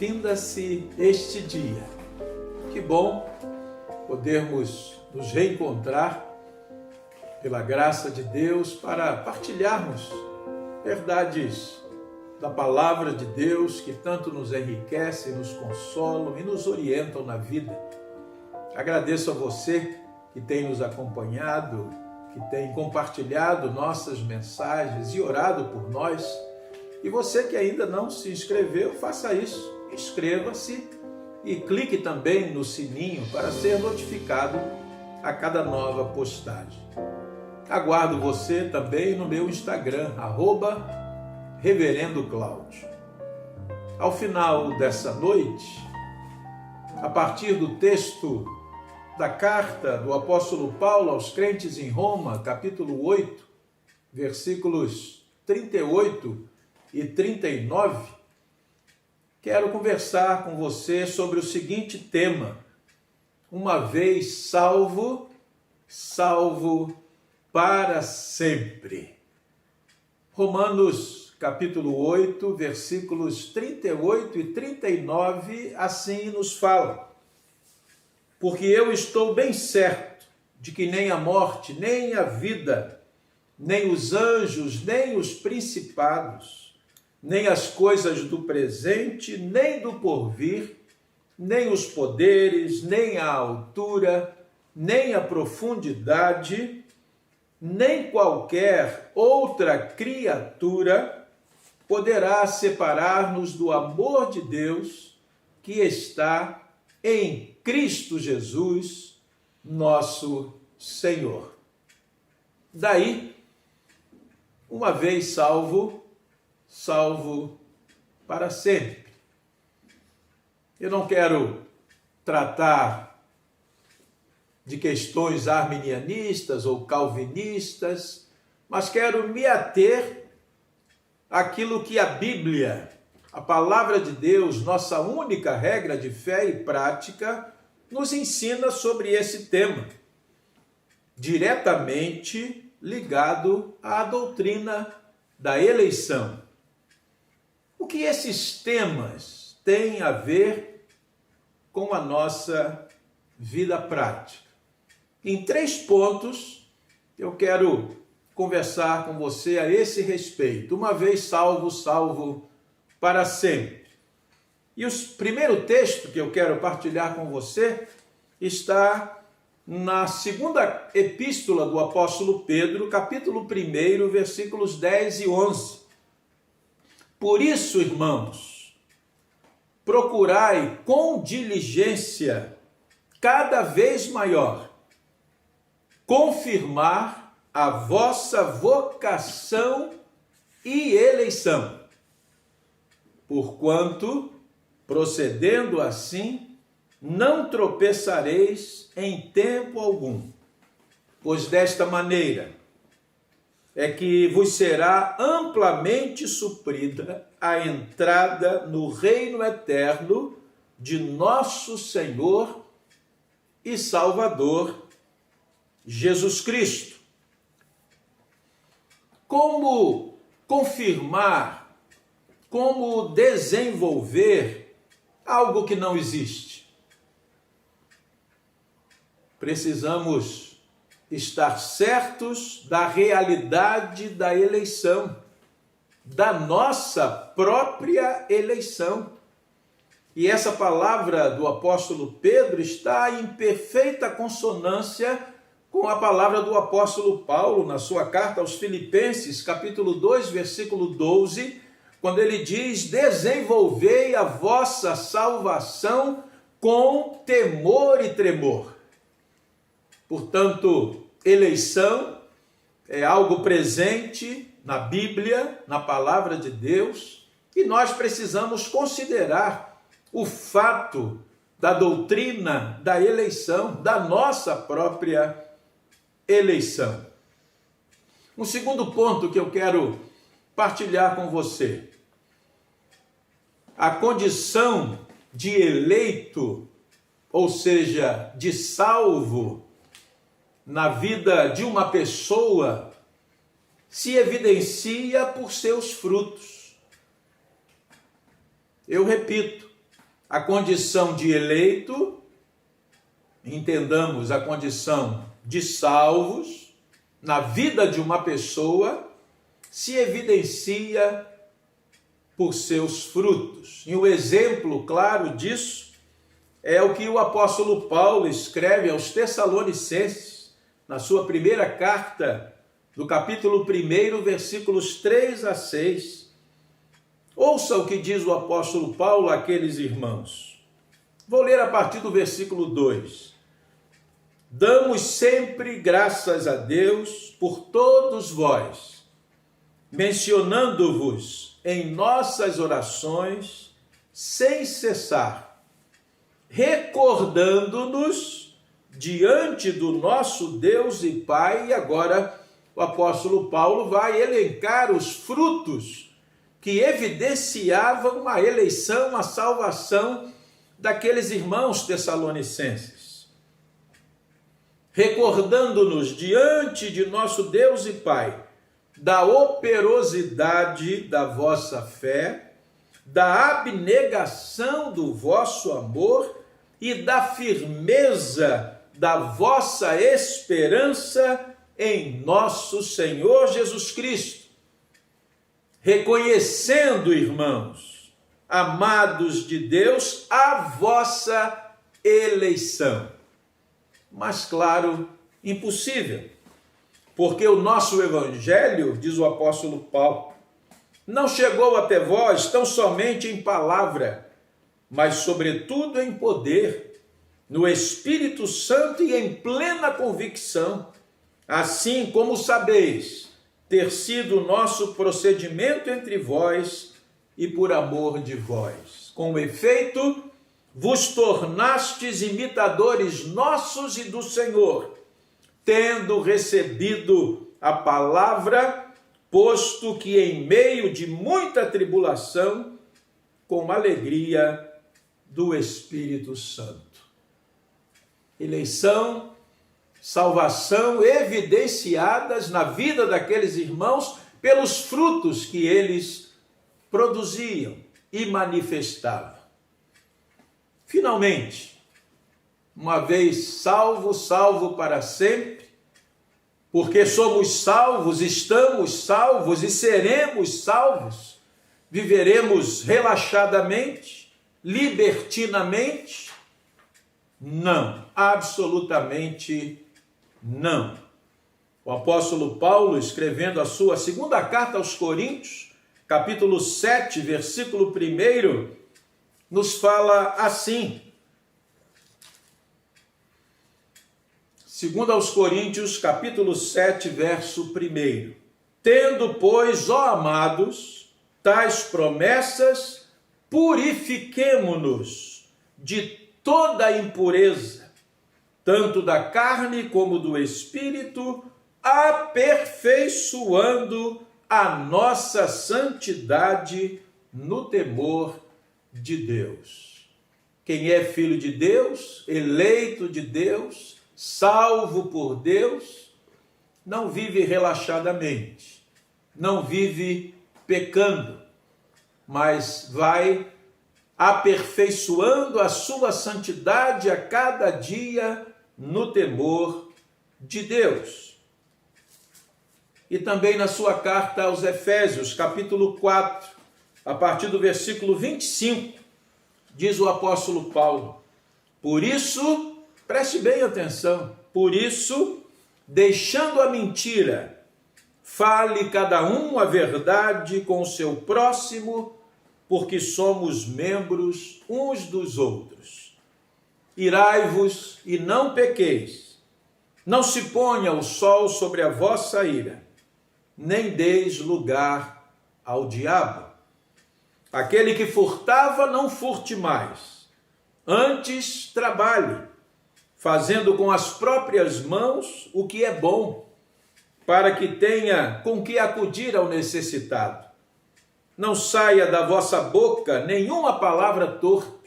finda-se este dia. Que bom podermos nos reencontrar pela graça de Deus para partilharmos verdades da palavra de Deus que tanto nos enriquecem, nos consolam e nos orientam na vida. Agradeço a você que tem nos acompanhado, que tem compartilhado nossas mensagens e orado por nós. E você que ainda não se inscreveu, faça isso. Inscreva-se e clique também no sininho para ser notificado a cada nova postagem. Aguardo você também no meu Instagram, @Reverendo Cláudio. Ao final dessa noite, a partir do texto da carta do apóstolo Paulo aos crentes em Roma, capítulo 8, versículos 38 e 39, quero conversar com você sobre o seguinte tema: uma vez salvo, salvo para sempre. Romanos capítulo 8, versículos 38 e 39, assim nos fala: porque eu estou bem certo de que nem a morte, nem a vida, nem os anjos, nem os principados, nem as coisas do presente, nem do porvir, nem os poderes, nem a altura, nem a profundidade, nem qualquer outra criatura poderá separar-nos do amor de Deus que está em Cristo Jesus, nosso Senhor. Daí, uma vez salvo, salvo para sempre. Eu não quero tratar de questões arminianistas ou calvinistas, mas quero me ater àquilo que a Bíblia, a palavra de Deus, nossa única regra de fé e prática, nos ensina sobre esse tema, diretamente ligado à doutrina da eleição. O que esses temas têm a ver com a nossa vida prática? Em 3 pontos, eu quero conversar com você a esse respeito. Uma vez salvo, salvo para sempre. E o primeiro texto que eu quero partilhar com você está na segunda epístola do apóstolo Pedro, capítulo 1, versículos 10 e 11. Por isso, irmãos, procurai com diligência, cada vez maior, confirmar a vossa vocação e eleição, porquanto, procedendo assim, não tropeçareis em tempo algum, pois desta maneira é que vos será amplamente suprida a entrada no reino eterno de nosso Senhor e Salvador, Jesus Cristo. Como confirmar, como desenvolver algo que não existe? Precisamos estar certos da realidade da eleição, da nossa própria eleição. E essa palavra do apóstolo Pedro está em perfeita consonância com a palavra do apóstolo Paulo na sua carta aos Filipenses, capítulo 2, versículo 12, quando ele diz: desenvolvei a vossa salvação com temor e tremor. Portanto, eleição é algo presente na Bíblia, na palavra de Deus, e nós precisamos considerar o fato da doutrina da eleição, da nossa própria eleição. Um segundo ponto que eu quero partilhar com você: a condição de eleito, ou seja, de salvo, na vida de uma pessoa, se evidencia por seus frutos. Eu repito, a condição de eleito, entendamos a condição de salvos, na vida de uma pessoa, se evidencia por seus frutos. E o exemplo claro disso é o que o apóstolo Paulo escreve aos Tessalonicenses, na sua primeira carta, no capítulo 1, versículos 3 a 6. Ouça o que diz o apóstolo Paulo àqueles irmãos. Vou ler a partir do versículo 2. Damos sempre graças a Deus por todos vós, mencionando-vos em nossas orações sem cessar, recordando-nos diante do nosso Deus e Pai. E agora o apóstolo Paulo vai elencar os frutos que evidenciavam a eleição, a salvação daqueles irmãos tessalonicenses. Recordando-nos diante de nosso Deus e Pai da operosidade da vossa fé, da abnegação do vosso amor e da firmeza da vossa esperança em nosso Senhor Jesus Cristo. Reconhecendo, irmãos, amados de Deus, a vossa eleição. Mas, claro, impossível, porque o nosso evangelho, diz o apóstolo Paulo, não chegou até vós tão somente em palavra, mas sobretudo em poder, no Espírito Santo e em plena convicção, assim como sabeis ter sido o nosso procedimento entre vós e por amor de vós. Com efeito, vos tornastes imitadores nossos e do Senhor, tendo recebido a palavra, posto que em meio de muita tribulação, com alegria do Espírito Santo. Eleição, salvação evidenciadas na vida daqueles irmãos pelos frutos que eles produziam e manifestavam. Finalmente, uma vez salvo, salvo para sempre, porque somos salvos, estamos salvos e seremos salvos, viveremos relaxadamente, libertinamente? Não, absolutamente não. O apóstolo Paulo, escrevendo a sua segunda carta aos Coríntios, capítulo 7, versículo 1, nos fala assim. Segundo aos Coríntios, capítulo 7, verso 1. Tendo, pois, ó amados, tais promessas, purifiquemo-nos de toda a impureza, tanto da carne como do espírito, aperfeiçoando a nossa santidade no temor de Deus. Quem é filho de Deus, eleito de Deus, salvo por Deus, não vive relaxadamente, não vive pecando, mas vai aperfeiçoando a sua santidade a cada dia no temor de Deus. E também na sua carta aos Efésios, capítulo 4, a partir do versículo 25, diz o apóstolo Paulo: por isso, preste bem atenção, por isso, deixando a mentira, fale cada um a verdade com o seu próximo, porque somos membros uns dos outros. Irai-vos e não pequeis, não se ponha o sol sobre a vossa ira, nem deis lugar ao diabo. Aquele que furtava, não furte mais, antes trabalhe, fazendo com as próprias mãos o que é bom, para que tenha com que acudir ao necessitado. Não saia da vossa boca nenhuma palavra torpe,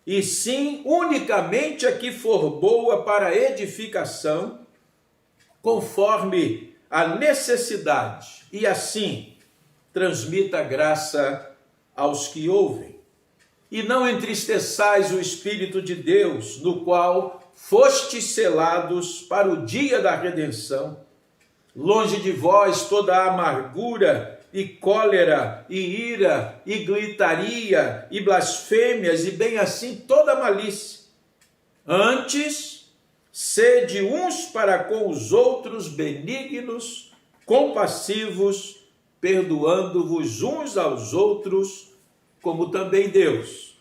e sim unicamente a que for boa para edificação, conforme a necessidade, e assim transmita graça aos que ouvem. e não entristeçais o Espírito de Deus, no qual fostes selados para o dia da redenção. Longe de vós toda a amargura e cólera e ira e gritaria e blasfêmias e bem assim toda malícia. Antes, sede uns para com os outros benignos, compassivos, perdoando-vos uns aos outros, como também Deus,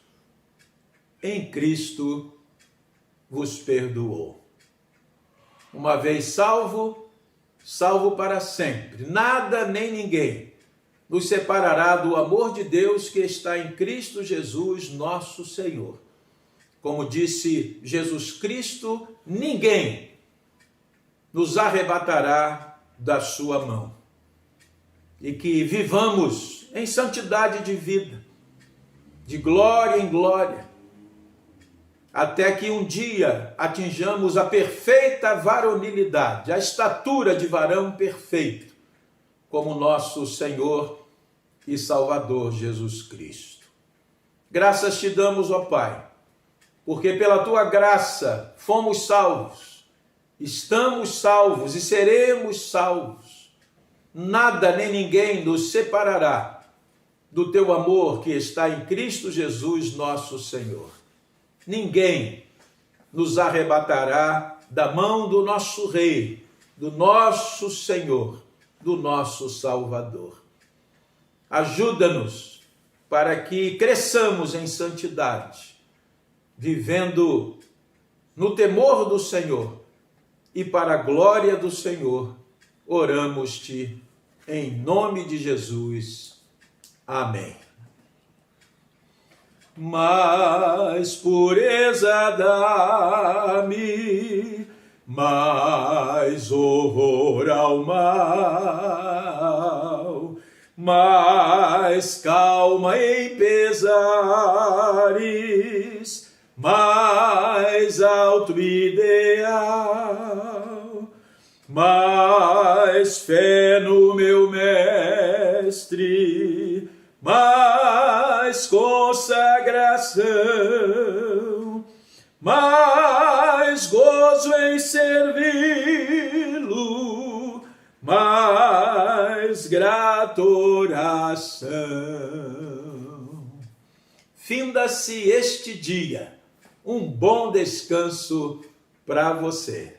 em Cristo, vos perdoou. Uma vez salvo, salvo para sempre. Nada nem ninguém nos separará do amor de Deus que está em Cristo Jesus, nosso Senhor. Como disse Jesus Cristo, ninguém nos arrebatará da sua mão. E que vivamos em santidade de vida, de glória em glória, até que um dia atinjamos a perfeita varonilidade, a estatura de varão perfeito, como nosso Senhor e Salvador Jesus Cristo. Graças te damos, ó Pai, porque pela tua graça fomos salvos, estamos salvos e seremos salvos. Nada nem ninguém nos separará do teu amor que está em Cristo Jesus, nosso Senhor. Ninguém nos arrebatará da mão do nosso Rei, do nosso Senhor, do nosso Salvador. Ajuda-nos para que cresçamos em santidade, vivendo no temor do Senhor, e para a glória do Senhor, oramos-te em nome de Jesus. Amém. Mais pureza dá-me, mais horror ao mal, mais calma em pesares, mais alto ideal, mais fé no meu mestre, mais consagração, mais gozo em servi-lo, mais grata oração. Finda-se este dia, um bom descanso para você.